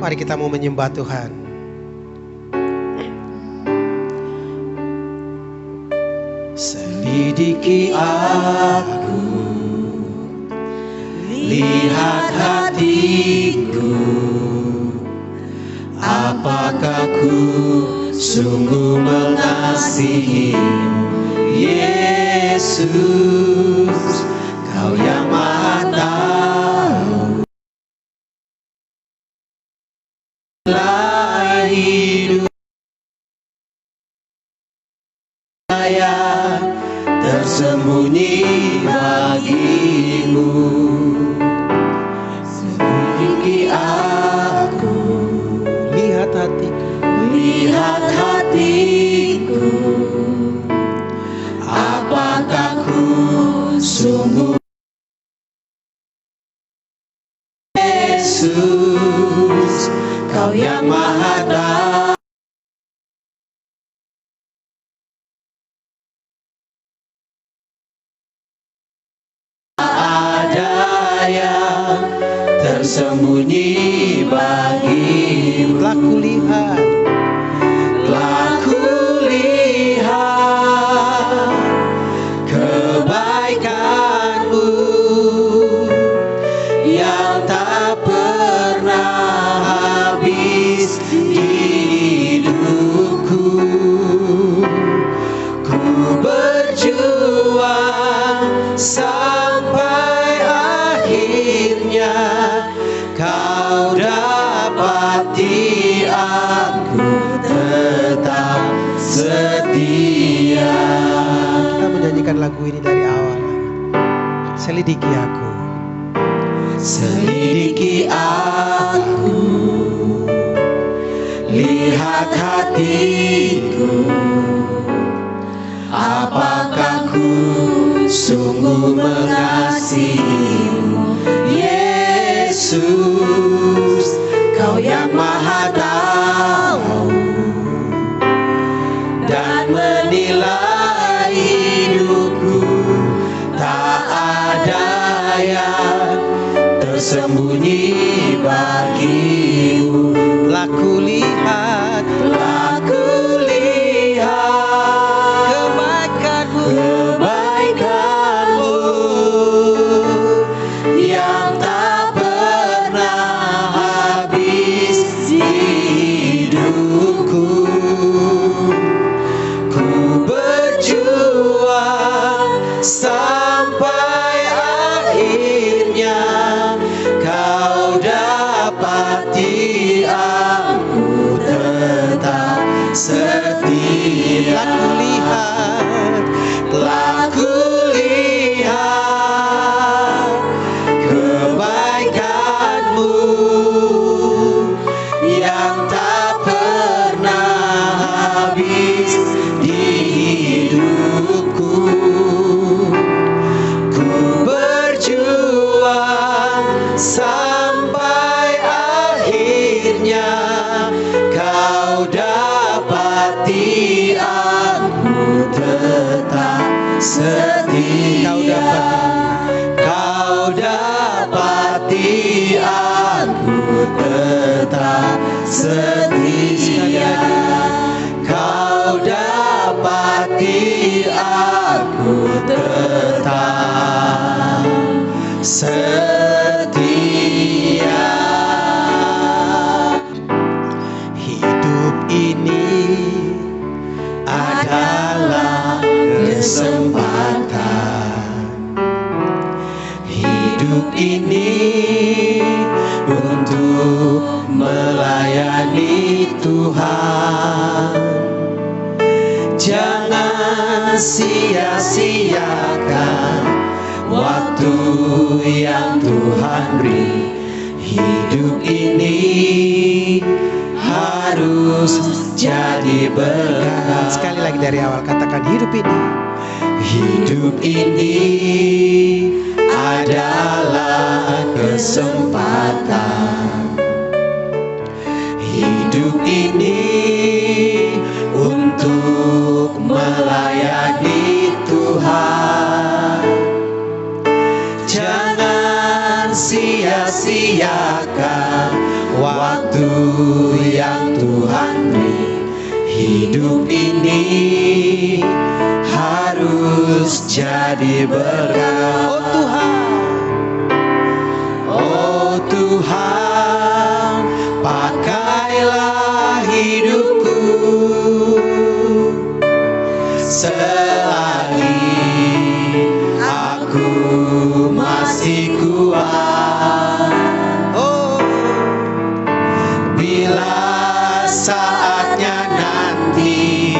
Mari kita mau menyembah Tuhan. Selidiki aku, lihat hatiku, apakah ku sungguh mengasihimu, Yesus, Kau yang Maha Tahu. Hidup saya tersembunyi bagimu. Selidiki aku, lihat hatiku, apakah ku sungguh, Yesus, Kau yang Maha Tahu. Ada yang tersembunyi bagimu. Telah kulihat kebaikan-Mu yang tak pernah habis di hidupku. Ku berjuang sampai akhirnya Kau dapati aku tetap setia. Kita menyanyikan lagu ini dari awal. Selidiki aku, selidiki aku, lihat hatiku, apakah ku sungguh mengasihimu, Yesus, Kau yang Maha Tahu, dan menilai hidupku. Tak ada yang tersembunyi bagimu. Telah kulihat kebaikan-Mu yang tak pernah habis di hidupku. Ku berjuang sampai akhirnya Kau dapati aku tetap setia. Telah kulihat kebaikan-Mu yang tak pernah habis di hidupku. Ku berjuang sampai akhirnya Kau dapati aku tetap setia. Kau dapati aku tetap setia. Kau dapati aku tetap setia. Hidup ini adalah kesempatan. Hidup ini untuk melayani Tuhan. Jangan sia-siakan waktu yang Tuhan beri. Hidup ini harus jadi berkat. Sekali lagi dari awal katakan hidup ini. Hidup ini adalah kesempatan. Hidup ini untuk melayani Tuhan. Jangan sia-siakan waktu waktu yang Tuhan beri, hidup ini harus jadi berkat. Oh Tuhan, oh Tuhan, pakailah hidupku selagi aku masih kuat. Oh, bila saatnya nanti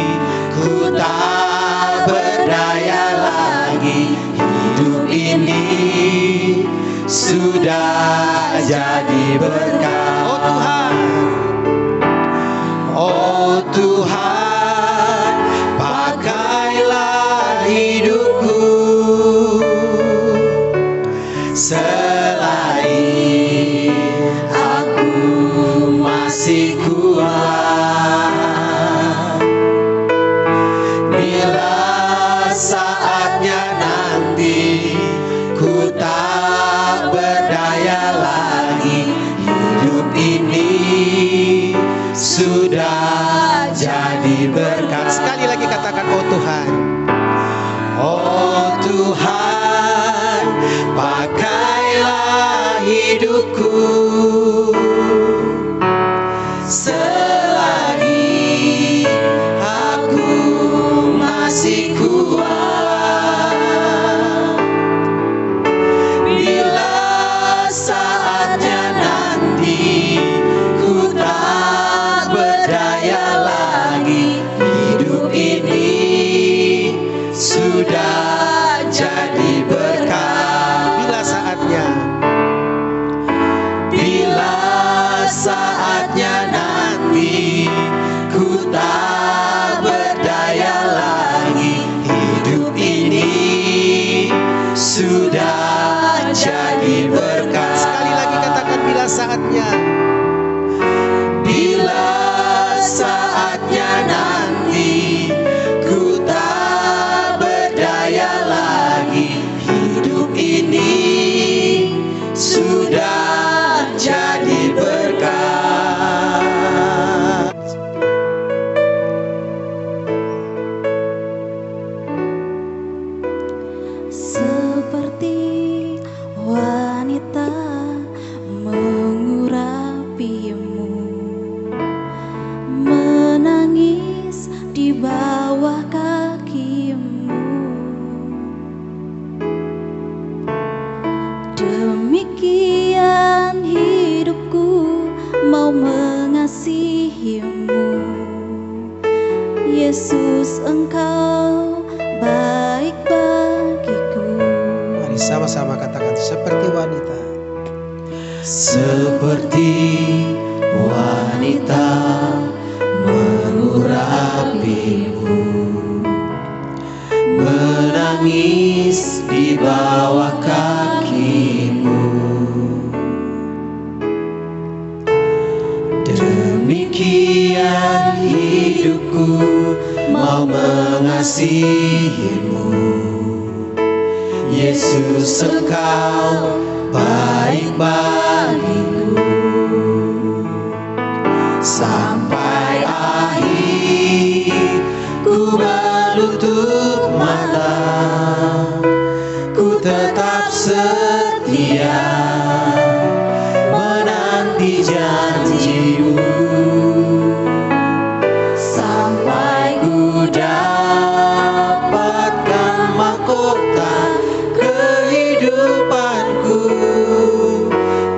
ku tak berdaya lagi, hidup ini sudah jadi berkat. Oh Tuhan, oh Tuhan, pakailah hidupku selagi aku masih kuat. Bila saatnya nanti ku tak berdaya lagi, hidup ini sudah jadi berkat. Sekali lagi katakan, oh Tuhan, oh Tuhan, pakailah hidupku selagi aku masih kuat. Bila saatnya nanti ku tak berdaya lagi, hidup ini sudah jadi berkat. Bila saatnya, bila saatnya nanti ku tak berdaya lagi, hidup ini sudah jadi berkat. Sekali lagi katakan, bila saatnya, bila saatnya nanti ku tak berdaya lagi, hidup ini sudah jadi berkat. Seperti wanita mengurapimu, menangis di bawah kakimu. Demikian hidupku mau mengasihimu. Yesus, Engkau baik bagiku. Mari sama-sama katakan, seperti wanita. Seperti wanita mengurapimu, menangis di bawah kakimu. Demikian hidupku mau mengasihimu. Yesus, Engkau baik bagiku. Sampai akhir ku menutup mata, ku tetap setia menanti janjimu. Sampai ku dapatkan mahkota kehidupanku,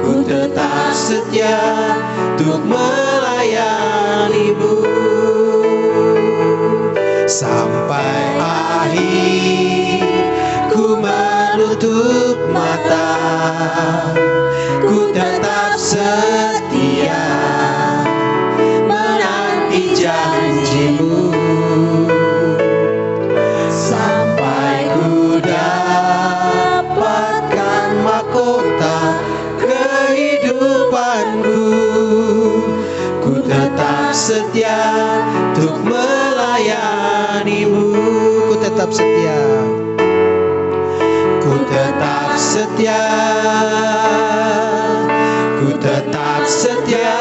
ku tetap setia untuk melayanimu. Sampai akhir ku menutup mata, ku tetap setia menanti janjimu. Sampai ku dapatkan mahkota kehidupanku, ku tetap setia untuk melayanimu. Ku tetap setia, ku tetap setia, ku tetap setia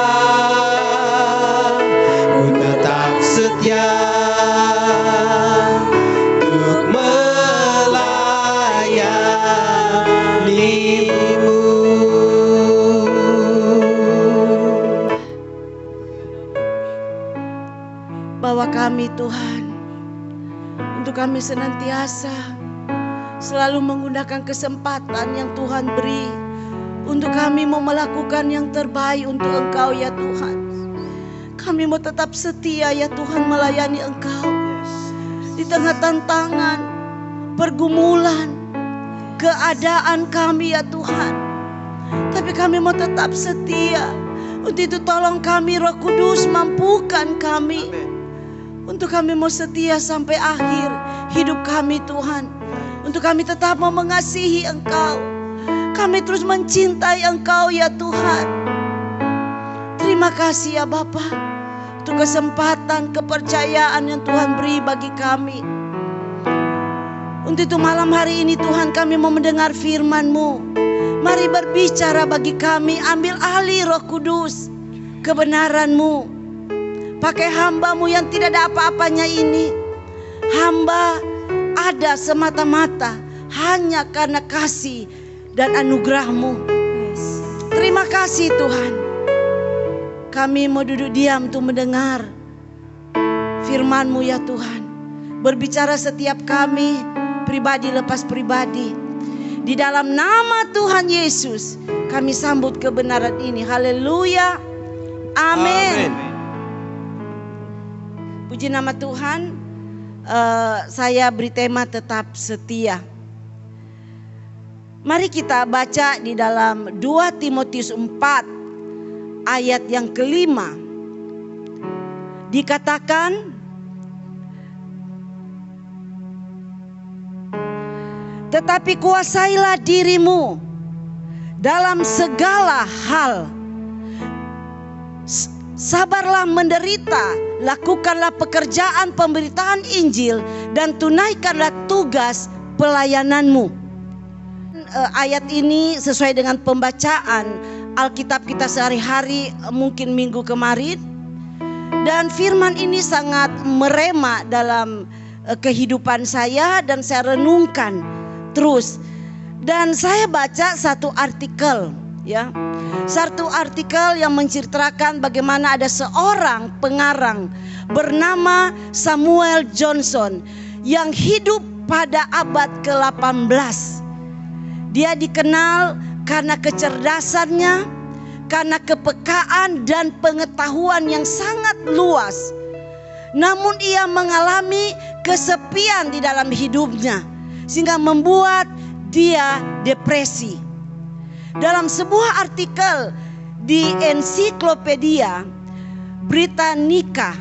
kami Tuhan, untuk kami senantiasa selalu menggunakan kesempatan yang Tuhan beri, untuk kami mau melakukan yang terbaik untuk Engkau ya Tuhan. Kami mau tetap setia ya Tuhan melayani Engkau di tengah tantangan, pergumulan, keadaan kami ya Tuhan. Tapi kami mau tetap setia. Untuk itu tolong kami Roh Kudus, mampukan kami. Untuk kami mau setia sampai akhir hidup kami Tuhan. Untuk kami tetap mau mengasihi Engkau. Kami terus mencintai Engkau ya Tuhan. Terima kasih ya Bapa, untuk kesempatan, kepercayaan yang Tuhan beri bagi kami. Untuk itu malam hari ini Tuhan, kami mau mendengar firman-Mu. Mari berbicara bagi kami, ambil alih Roh Kudus kebenaran-Mu. Pakai hamba-Mu yang tidak ada apa-apanya ini. Hamba ada semata-mata hanya karena kasih dan anugerah-Mu. Terima kasih Tuhan. Kami mau duduk diam untuk mendengar firman-Mu ya Tuhan. Berbicara setiap kami, pribadi lepas pribadi. Di dalam nama Tuhan Yesus kami sambut kebenaran ini. Haleluya. Amin. Puji nama Tuhan. Saya beri tema tetap setia. Mari kita baca di dalam 2 Timotius 4 ayat yang kelima. Dikatakan, tetapi kuasailah dirimu dalam segala hal. Sabarlah menderita, lakukanlah pekerjaan pemberitaan Injil, dan tunaikanlah tugas pelayananmu. Ayat ini sesuai dengan pembacaan Alkitab kita sehari-hari, mungkin minggu kemarin. Dan firman ini sangat merema dalam kehidupan saya, dan saya renungkan terus. Dan saya baca satu artikel ya. Satu artikel yang menceritakan bagaimana ada seorang pengarang bernama Samuel Johnson yang hidup pada abad ke-18. Dia dikenal karena kecerdasannya, karena kepekaan dan pengetahuan yang sangat luas. Namun ia mengalami kesepian di dalam hidupnya, sehingga membuat dia depresi. Dalam sebuah artikel di Ensiklopedia Britannica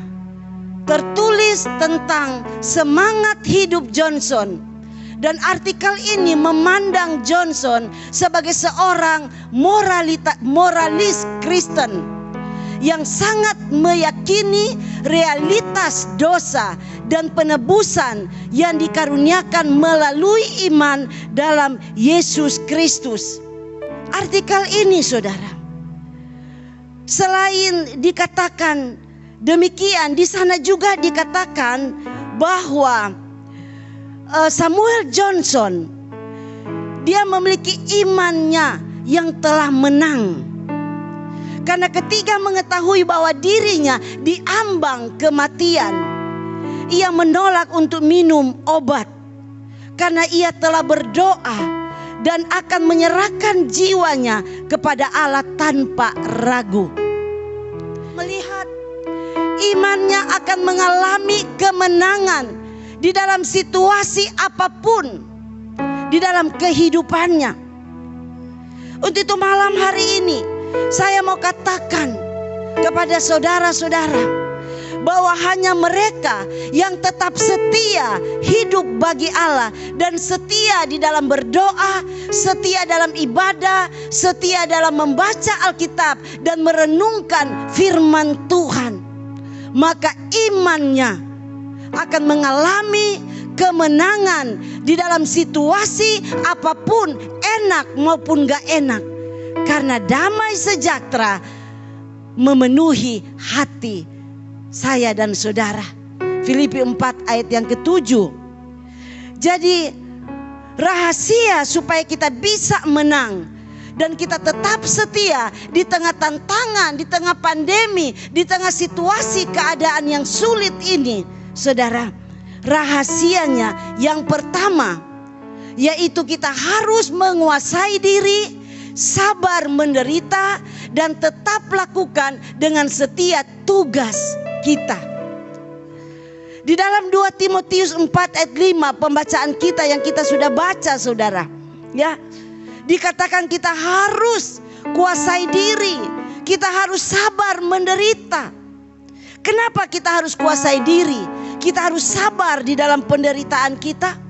tertulis tentaang semangat hidup Johnson. Dan artikel ini memandang Johnson sebagai seorang moralis Kristen yang sangat meyakini realitas dosa dan penebusan yang dikaruniakan melalui iman dalam Yesus Kristus. Artikel ini saudara, selain dikatakan demikian, di sana juga dikatakan bahwa Samuel Johnson, dia memiliki imannya yang telah menang. Karena ketika mengetahui bahwa dirinya diambang kematian, ia menolak untuk minum obat. Karena ia telah berdoa dan akan menyerahkan jiwanya kepada Allah tanpa ragu. Melihat imannya akan mengalami kemenangan di dalam situasi apapun di dalam kehidupannya. Untuk itu malam hari ini saya mau katakan kepada saudara-saudara bahwa hanya mereka yang tetap setia hidup bagi Allah dan setia di dalam berdoa, setia dalam ibadah, setia dalam membaca Alkitab dan merenungkan firman Tuhan, maka imannya akan mengalami kemenangan di dalam situasi apapun, enak maupun gak enak, karena damai sejahtera memenuhi hati saya dan saudara. Filipi 4 ayat yang ke-7. Jadi rahasia supaya kita bisa menang dan kita tetap setia di tengah tantangan, di tengah pandemi, di tengah situasi keadaan yang sulit ini, saudara, rahasianya yang pertama yaitu kita harus menguasai diri, sabar menderita, dan tetap lakukan dengan setia tugas kita. Di dalam 2 Timotius 4 ayat 5 pembacaan kita yang kita sudah baca, saudara, ya, dikatakan kita harus kuasai diri, kita harus sabar menderita. Kenapa kita harus kuasai diri? Kita harus sabar di dalam penderitaan kita.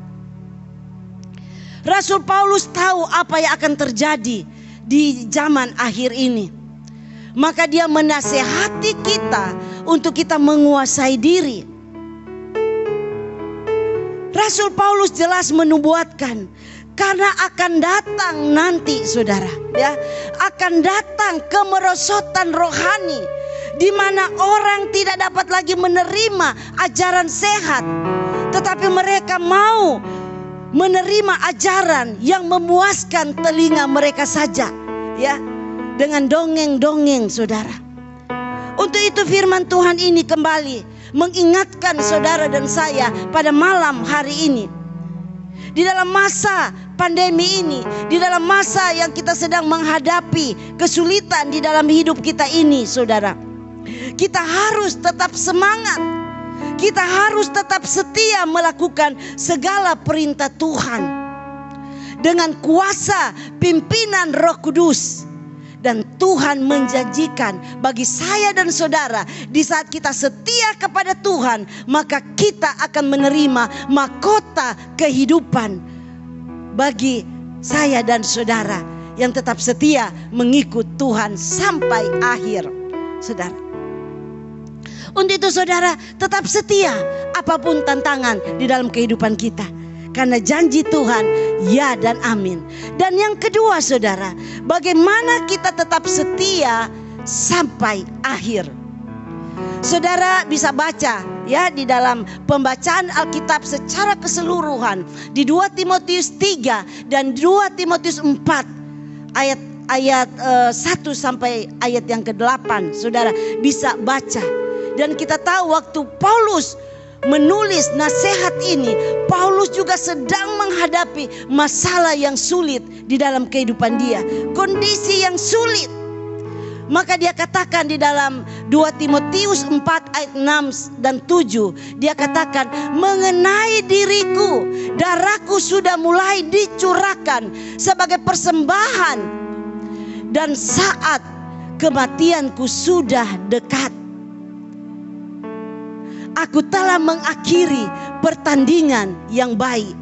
Rasul Paulus tahu apa yang akan terjadi di zaman akhir ini. Maka dia menasehati kita untuk kita menguasai diri. Rasul Paulus jelas menubuatkan, karena akan datang nanti, saudara, ya, akan datang kemerosotan rohani di mana orang tidak dapat lagi menerima ajaran sehat, tetapi mereka mau menerima ajaran yang memuaskan telinga mereka saja, ya, dengan dongeng-dongeng, saudara. Untuk itu firman Tuhan ini kembali mengingatkan saudara dan saya pada malam hari ini. Di dalam masa pandemi ini, di dalam masa yang kita sedang menghadapi kesulitan di dalam hidup kita ini, saudara, kita harus tetap semangat. Kita harus tetap setia melakukan segala perintah Tuhan dengan kuasa pimpinan Roh Kudus. Dan Tuhan menjanjikan bagi saya dan saudara, di saat kita setia kepada Tuhan, maka kita akan menerima mahkota kehidupan bagi saya dan saudara yang tetap setia mengikut Tuhan sampai akhir, saudara. Untuk itu saudara, tetap setia apapun tantangan di dalam kehidupan kita, karena janji Tuhan ya dan amin. Dan yang kedua, saudara, bagaimana kita tetap setia sampai akhir. Saudara bisa baca, ya, di dalam pembacaan Alkitab secara keseluruhan di 2 Timotius 3 dan 2 Timotius 4 ayat 1 sampai ayat yang ke-8. Saudara bisa baca. Dan kita tahu waktu Paulus menulis nasihat ini, Paulus juga sedang menghadapi masalah yang sulit di dalam kehidupan dia, kondisi yang sulit. Maka dia katakan di dalam 2 Timotius 4 ayat 6 dan 7, dia katakan, mengenai diriku, darahku sudah mulai dicurahkan sebagai persembahan, dan saat kematianku sudah dekat. Aku telah mengakhiri pertandingan yang baik.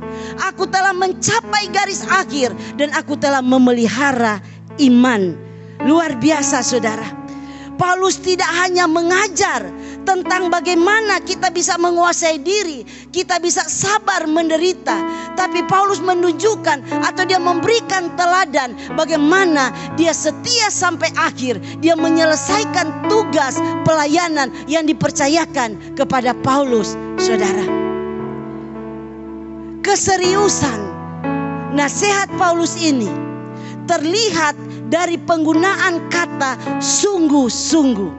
Aku telah mencapai garis akhir dan aku telah memelihara iman. Luar biasa, saudara. Paulus tidak hanya mengajar tentang bagaimana kita bisa menguasai diri, kita bisa sabar menderita, tapi Paulus menunjukkan atau dia memberikan teladan bagaimana dia setia sampai akhir. Dia menyelesaikan tugas pelayanan yang dipercayakan kepada Paulus, saudara. Keseriusan nasihat Paulus ini terlihat dari penggunaan kata sungguh-sungguh.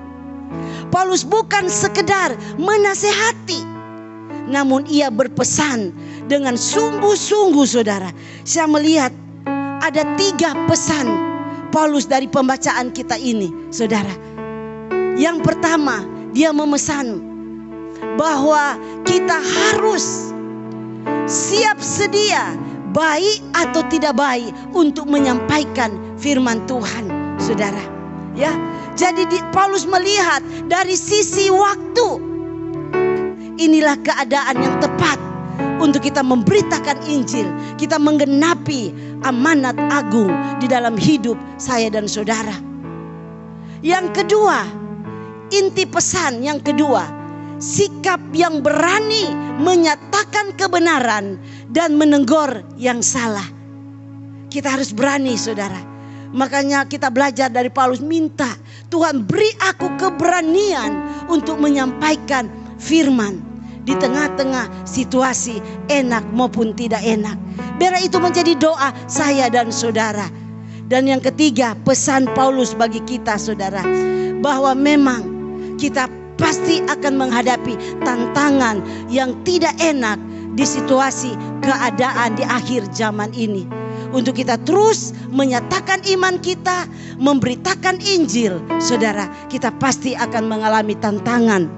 Paulus bukan sekedar menasehati, namun ia berpesan dengan sungguh-sungguh, saudara. Saya melihat ada 3 pesan Paulus dari pembacaan kita ini, saudara. Yang pertama, dia memesan bahwa kita harus siap sedia, baik atau tidak baik, untuk menyampaikan firman Tuhan, saudara. Ya, jadi Paulus melihat dari sisi waktu. Inilah keadaan yang tepat untuk kita memberitakan Injil, kita menggenapi amanat agung di dalam hidup saya dan saudara. Yang kedua, inti pesan yang kedua, sikap yang berani menyatakan kebenaran dan menegur yang salah. Kita harus berani, saudara. Makanya kita belajar dari Paulus, minta Tuhan beri aku keberanian untuk menyampaikan firman di tengah-tengah situasi enak maupun tidak enak. Biar itu menjadi doa saya dan saudara. Dan yang ketiga, pesan Paulus bagi kita saudara, bahwa memang kita pasti akan menghadapi tantangan yang tidak enak di situasi keadaan di akhir zaman ini. Untuk kita terus menyatakan iman kita, memberitakan Injil, saudara, kita pasti akan mengalami tantangan.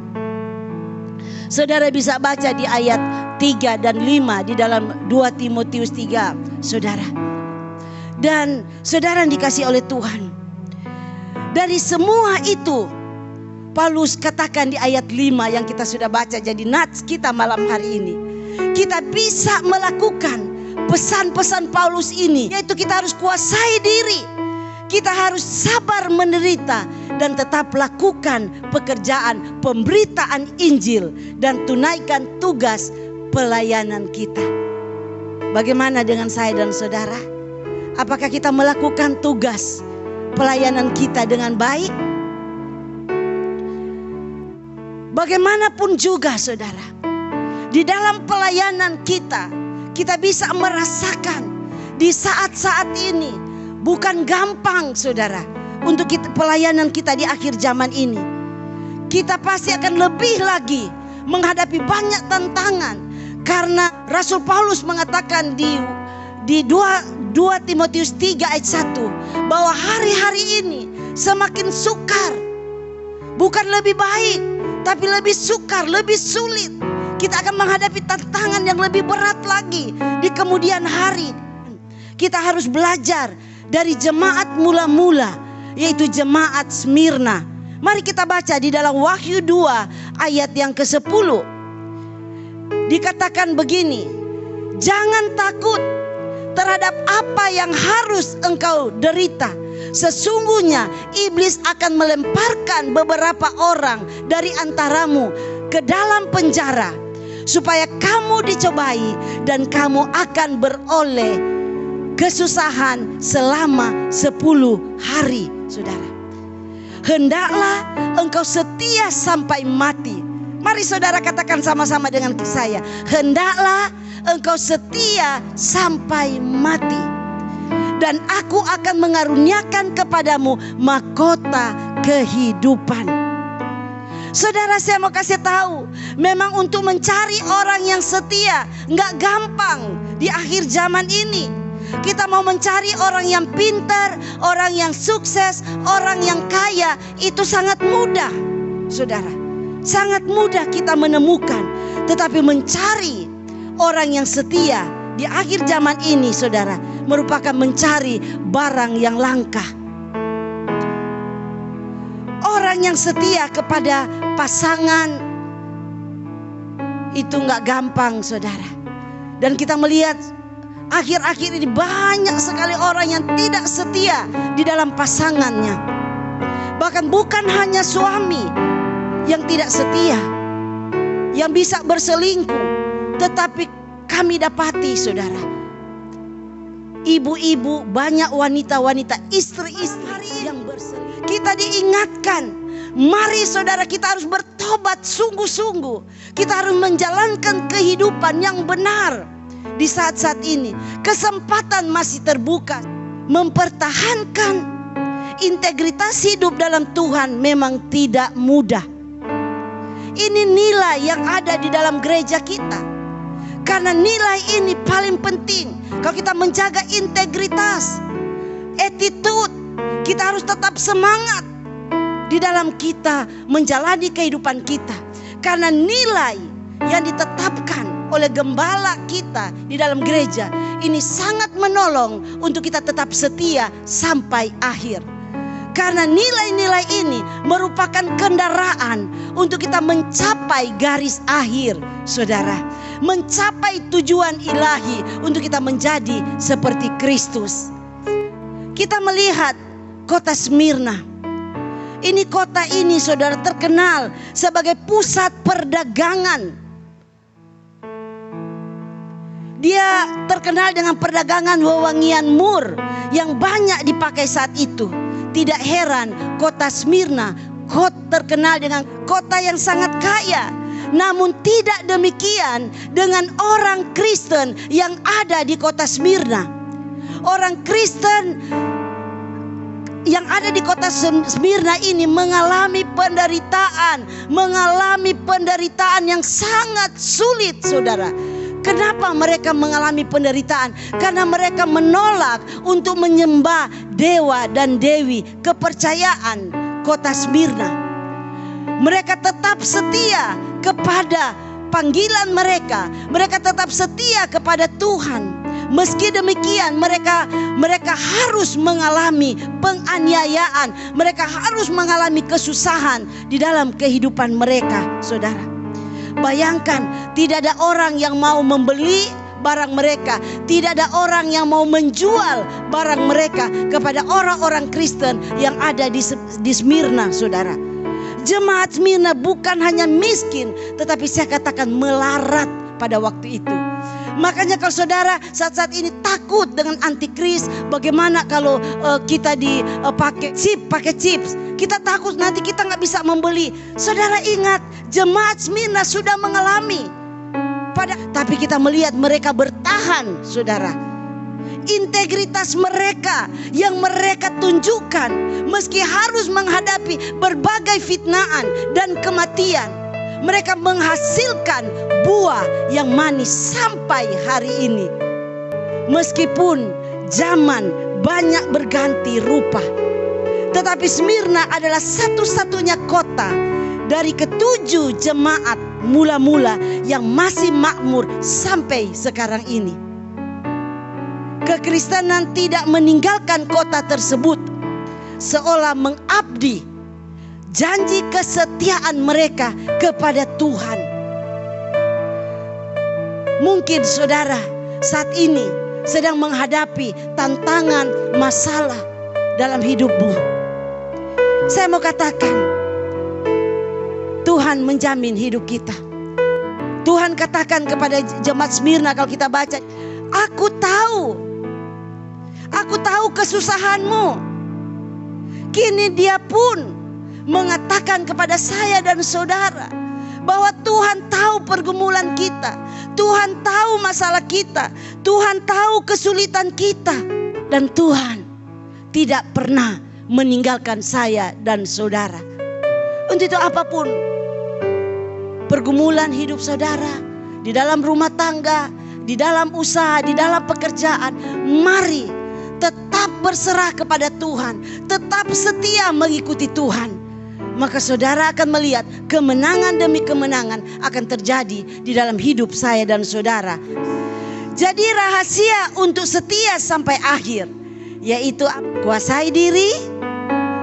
Saudara bisa baca di ayat 3 dan 5 di dalam 2 Timotius 3, saudara. Dan saudara yang dikasihi oleh Tuhan, dari semua itu Paulus katakan di ayat 5 yang kita sudah baca jadi nats kita malam hari ini, kita bisa melakukan pesan-pesan Paulus ini, yaitu kita harus kuasai diri, kita harus sabar menderita, dan tetap lakukan pekerjaan pemberitaan Injil dan tunaikan tugas pelayanan kita. Bagaimana dengan saya dan saudara? Apakah kita melakukan tugas pelayanan kita dengan baik? Bagaimanapun juga saudara, di dalam pelayanan kita, kita bisa merasakan di saat-saat ini bukan gampang saudara. Untuk pelayanan kita di akhir zaman ini, kita pasti akan lebih lagi menghadapi banyak tantangan. Karena Rasul Paulus mengatakan di 2 Timotius 3 ayat 1 bahwa hari-hari ini semakin sukar, bukan lebih baik, tapi lebih sukar, lebih sulit. Kita akan menghadapi tantangan yang lebih berat lagi di kemudian hari. Kita harus belajar dari jemaat mula-mula, yaitu jemaat Smyrna. Mari kita baca di dalam Wahyu 2 ayat yang ke-10. Dikatakan begini, jangan takut terhadap apa yang harus engkau derita. Sesungguhnya iblis akan melemparkan beberapa orang dari antaramu ke dalam penjara, supaya kamu dicobai dan kamu akan beroleh kesusahan selama 10 hari. Saudara, hendaklah engkau setia sampai mati. Mari saudara katakan sama-sama dengan saya, hendaklah engkau setia sampai mati, dan aku akan mengaruniakan kepadamu mahkota kehidupan. Saudara, saya mau kasih tahu, memang untuk mencari orang yang setia nggak gampang di akhir zaman ini. Kita mau mencari orang yang pintar, orang yang sukses, orang yang kaya, itu sangat mudah, saudara. Sangat mudah kita menemukan. Tetapi mencari orang yang setia di akhir zaman ini, saudara, merupakan mencari barang yang langka. Orang yang setia kepada pasangan itu nggak gampang, saudara. Dan kita melihat akhir-akhir ini banyak sekali orang yang tidak setia di dalam pasangannya. Bahkan bukan hanya suami yang tidak setia, yang bisa berselingkuh, tetapi kami dapati saudara, ibu-ibu, banyak wanita-wanita, istri-istri yang berselingkuh. Kita diingatkan, mari saudara, kita harus bertobat sungguh-sungguh. Kita harus menjalankan kehidupan yang benar. Di saat-saat ini kesempatan masih terbuka. Mempertahankan integritas hidup dalam Tuhan memang tidak mudah. Ini nilai yang ada di dalam gereja kita. Karena nilai ini paling penting. Kalau kita menjaga integritas, attitude, kita harus tetap semangat di dalam kita menjalani kehidupan kita. Karena nilai yang ditetapkan oleh gembala kita di dalam gereja ini sangat menolong untuk kita tetap setia sampai akhir. Karena nilai-nilai ini merupakan kendaraan untuk kita mencapai garis akhir, saudara. Mencapai tujuan ilahi untuk kita menjadi seperti Kristus. Kita melihat kota Smyrna. Ini kota ini, saudara, terkenal sebagai pusat perdagangan. Dia terkenal dengan perdagangan wewangian mur yang banyak dipakai saat itu. Tidak heran kota Smyrna terkenal dengan kota yang sangat kaya. Namun tidak demikian dengan orang Kristen yang ada di kota Smyrna. Orang Kristen yang ada di kota Smyrna ini mengalami penderitaan yang sangat sulit, saudara. Kenapa mereka mengalami penderitaan? Karena mereka menolak untuk menyembah dewa dan dewi kepercayaan kota Smyrna. Mereka tetap setia kepada panggilan mereka. Mereka tetap setia kepada Tuhan. Meski demikian mereka harus mengalami penganiayaan. Mereka harus mengalami kesusahan di dalam kehidupan mereka, saudara. Bayangkan, tidak ada orang yang mau membeli barang mereka. Tidak ada orang yang mau menjual barang mereka kepada orang-orang Kristen yang ada di Smyrna, saudara. Jemaat Smyrna bukan hanya miskin, tetapi saya katakan melarat pada waktu itu. Makanya kalau saudara saat-saat ini takut dengan antikris, bagaimana kalau kita pakai chips, kita takut nanti kita nggak bisa membeli. Saudara ingat, jemaat Smyrna sudah mengalami, tapi kita melihat mereka bertahan, saudara. Integritas mereka yang mereka tunjukkan meski harus menghadapi berbagai fitnaan dan kematian. Mereka menghasilkan buah yang manis sampai hari ini. Meskipun zaman banyak berganti rupa, tetapi Smyrna adalah satu-satunya kota dari ketujuh jemaat mula-mula yang masih makmur sampai sekarang ini. Kekristenan tidak meninggalkan kota tersebut, seolah mengabdi janji kesetiaan mereka kepada Tuhan. Mungkin saudara saat ini sedang menghadapi tantangan, masalah dalam hidupmu. Saya mau katakan, Tuhan menjamin hidup kita. Tuhan katakan kepada jemaat Smyrna kalau kita baca, Aku tahu kesusahanmu. Kini dia pun mengatakan kepada saya dan saudara bahwa Tuhan tahu pergumulan kita, Tuhan tahu masalah kita, Tuhan tahu kesulitan kita, dan Tuhan tidak pernah meninggalkan saya dan saudara. Untuk itu apapun pergumulan hidup saudara, di dalam rumah tangga, di dalam usaha, di dalam pekerjaan, mari tetap berserah kepada Tuhan, tetap setia mengikuti Tuhan. Maka saudara akan melihat kemenangan demi kemenangan akan terjadi di dalam hidup saya dan saudara. Jadi rahasia untuk setia sampai akhir, yaitu kuasai diri,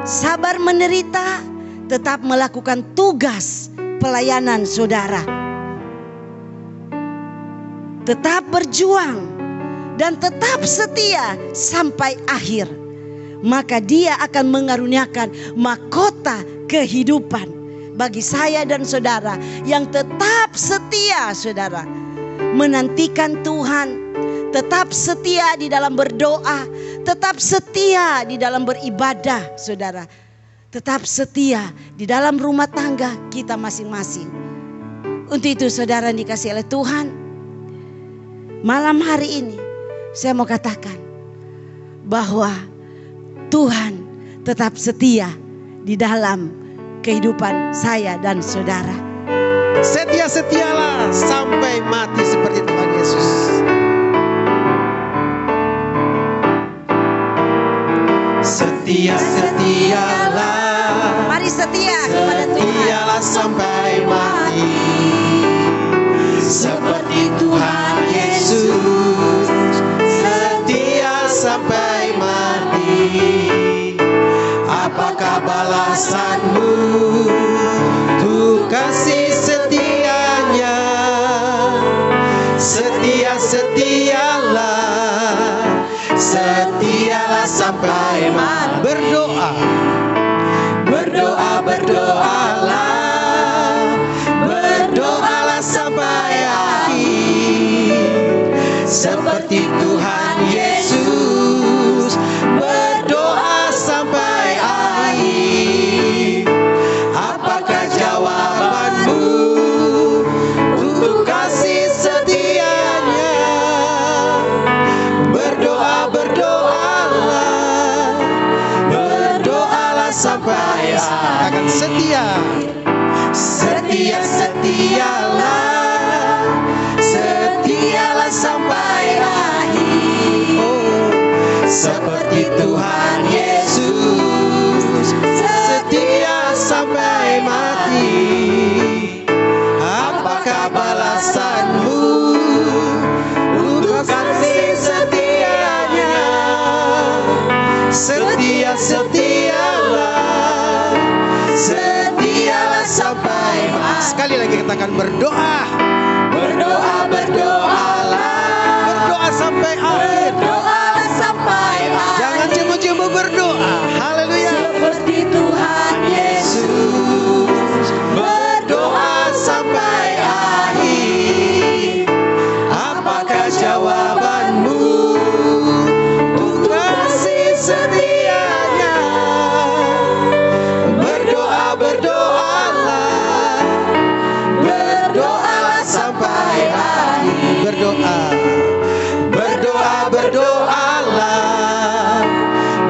sabar menderita, tetap melakukan tugas pelayanan saudara. Tetap berjuang dan tetap setia sampai akhir. Maka dia akan mengaruniakan mahkota kehidupan bagi saya dan saudara yang tetap setia, saudara, menantikan Tuhan, tetap setia di dalam berdoa, tetap setia di dalam beribadah, saudara, tetap setia di dalam rumah tangga kita masing-masing. Untuk itu saudara dikasihi oleh Tuhan, malam hari ini saya mau katakan bahwa Tuhan tetap setia di dalam kehidupan saya dan saudara. Setia-setialah sampai mati seperti Tuhan Yesus. Setia-setialah. Mari setia kepada Tuhan. Setialah sampai mati seperti Tuhan Yesus. Setia sampai mati. Apakah balasanmu untuk kasih setianya? Setialah sampai mati. Berdoalah sampai akhir seperti Tuhan Yesus. Berdoa sampai akhir. setia. Setia, setialah sampai akhir. Oh, seperti Tuhan Yesus, setia sampai mati. Apakah balasanmu untuk kasih setianya? Setia, setialah sampai mati. Sekali lagi katakan berdoa. Berdoa sampai akhir. Jangan cemu-cemu berdoa. Haleluya. Seperti Tuhan Yesus, Berdoa sampai akhir. Apakah jawabanmu untuk kasih setianya? Berdoalah sampai akhir.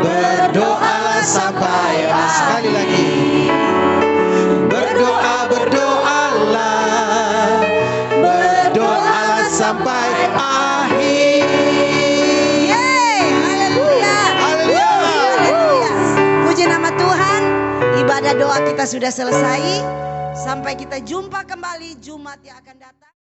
Berdoalah sampai akhir. Sekali lagi. Berdoalah sampai akhir. Haleluya. Haleluya. Puji nama Tuhan. Ibadah doa kita sudah selesai. Sampai kita jumpa kembali Jumat yang akan datang.